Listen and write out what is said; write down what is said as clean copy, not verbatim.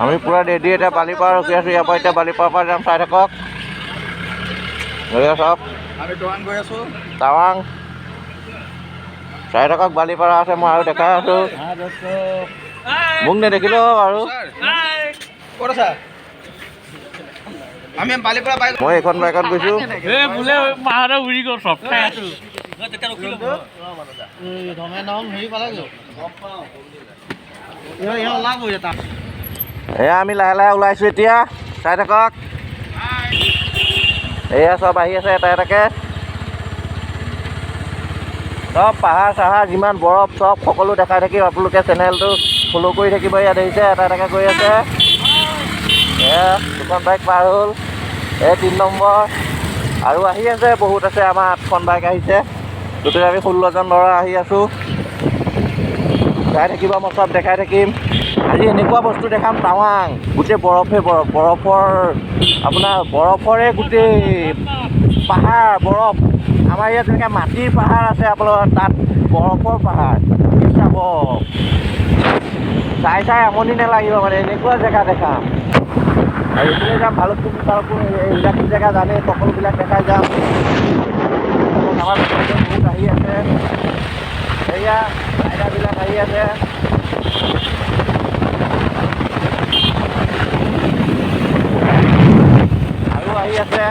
আমি পুৰা ৰেডি এতিয়া বালিপাৰা ৰখি আছোঁ। ইয়াৰ পৰা এতিয়া বালিপাৰাৰ পৰা যাম, চাই থাকক। চব আমি টাৱাং গৈ আছোঁ। টাৱাং চাই থাকক, বালিপাৰা আছে, মই আৰু দেখাই আছোঁ। মোক নেদেখিলেও আৰু ক'ত আছা? আমি বালিপাৰা বাইক মই এইখন বাইকত গৈছোঁ। এয়া আমি লাহে লাহে ওলাইছোঁ এতিয়া, চাই থাকক। এয়া চব আহি আছে এটা এটাকে, চব পাহাৰ চাহাৰ যিমান বৰফ চব সকলো দেখাই থাকিম। আপোনালোকে চেনেলটো ফ'ল' কৰি থাকিব। ইয়াত দেখিছে এটা এটাকে গৈ আছে। এয়া দুখন বাইক পাৰ হ'ল, 3 নম্বৰ আৰু আহি আছে, বহুত আছে। আমাৰ 8খন বাইক আহিছে, গোটেই আমি 16জন ল'ৰা আহি আছোঁ। চাই থাকিব, মই চব দেখাই থাকিম। আজি এনেকুৱা বস্তু দেখাম, টাৱাং গোটেই বৰফে বৰফ, বৰফৰে গোটেই পাহাৰ বৰফ। আমাৰ ইয়াত যেনেকৈ মাটিৰ পাহাৰ আছে, আপোনালোকৰ তাত বৰফৰ পাহাৰ। চাব, চাই চাই আমনি নালাগিব মানে, এনেকুৱা জেগা দেখাম। আৰু এইফালে যাম, ভালুকপুং এইবিলাক জেগা জানে, সকলোবিলাক দেখাই যাম। আমাৰ বহুত আহি আছে, এয়া ৰাইডাৰবিলাক আহি আছে। আৰু আহি আছে।